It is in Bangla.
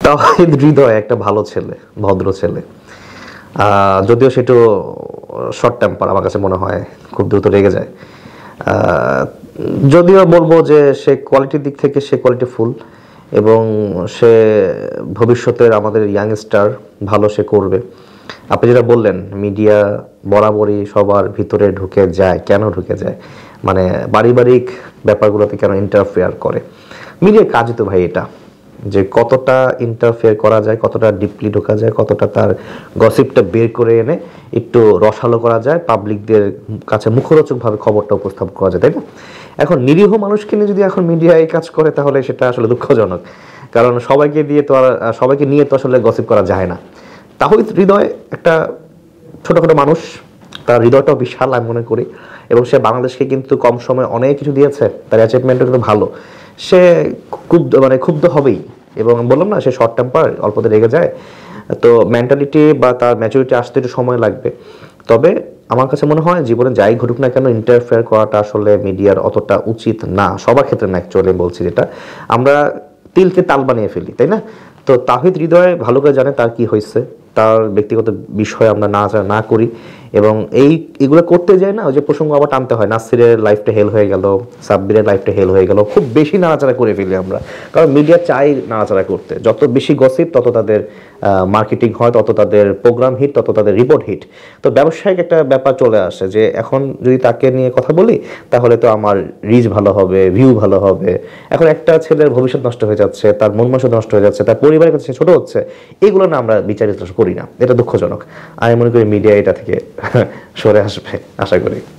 তাওহীদ হৃদয় একটা ভালো ছেলে, ভদ্র ছেলে। যদিও সেটা শর্ট টেম্পার, আমার কাছে মনে হয় খুব দ্রুত রেগে যায়। যদিও বলবো যে সে কোয়ালিটির দিক থেকে সে কোয়ালিটিফুল, এবং সে ভবিষ্যতের আমাদের ইয়াংস্টার, ভালো সে করবে। আপনি যেটা বললেন মিডিয়া বরাবরই সবার ভিতরে ঢুকে যায়, কেন ঢুকে যায়, মানে পারিবারিক ব্যাপারগুলোতে কেন ইন্টারফেয়ার করে। মিডিয়ার কাজই তো ভাই এটা, যে কতটা ইন্টারফেয়ার করা যায়, কতটা ডিপলি ঢোকা যায়, কতটা তার গসিপটা বের করে এনে একটু রসালো করা যায়, পাবলিকদের কাছে মুখরোচকভাবে খবরটা উপস্থাপন করা যায়, তাই না? এখন নিরীহ মানুষকে নিয়ে যদি এখন মিডিয়া এই কাজ করে, তাহলে সেটা আসলে দুঃখজনক। কারণ সবাইকে নিয়ে তো আসলে গসিপ করা যায় না। তাওহীদ হৃদয় একটা ছোটখাটো মানুষ, তার হৃদয়টাও বিশাল আমি মনে করি, এবং সে বাংলাদেশকে কিন্তু কম সময়ে অনেক কিছু দিয়েছে, তার অ্যাচিভমেন্টও কিন্তু ভালো। সে ক্ষুব্ধ হবেই, এবং বললাম না সে শর্ট টেম্পার, অল্পতে রেগে যায়। তো মেন্টালিটি বা তার ম্যাচুরিটি আসতে একটু সময় লাগবে। তবে আমার কাছে মনে হয় জীবনে যাই ঘটুক না কেন ইন্টারফেয়ার করাটা আসলে মিডিয়ার অতটা উচিত না, সবার ক্ষেত্রে না। অ্যাকচুয়ালি বলছি যেটা, আমরা তিলকে তাল বানিয়ে ফেলি, তাই না? তো তাওহীদ হৃদয় ভালো করে জানে তার কি হয়েছে, তার ব্যক্তিগত বিষয় আমরা না করি, এবং এইগুলো করতে যাই না, ওই যে প্রসঙ্গ আবার টানতে হয়, নাসিরের লাইফটা হেল হয়ে গেল, সাব্বিরের লাইফটা হেল হয়ে গেল, খুব বেশি নাড়াচাড়া করে ফেলি আমরা। কারণ মিডিয়া চাই নাড়াচাড়া করতে, যত বেশি গসিপ তত তাদের মার্কেটিং হয়, তত তাদের প্রোগ্রাম হিট, তত তাদের রিপোর্ট হিট। তো ব্যবসায়িক একটা ব্যাপার চলে আসে যে এখন যদি তাকে নিয়ে কথা বলি, তাহলে তো আমার রিচ ভালো হবে, ভিউ ভালো হবে। এখন একটা ছেলের ভবিষ্যৎ নষ্ট হয়ে যাচ্ছে, তার মন মানসিকতা নষ্ট হয়ে যাচ্ছে, তার পরিবারের কাছে ছোট হচ্ছে, এগুলো না আমরা বিচারিত করি না, এটা দুঃখজনক। আমি মনে করি মিডিয়া এটা থেকে সরে আসবে, আশা করি।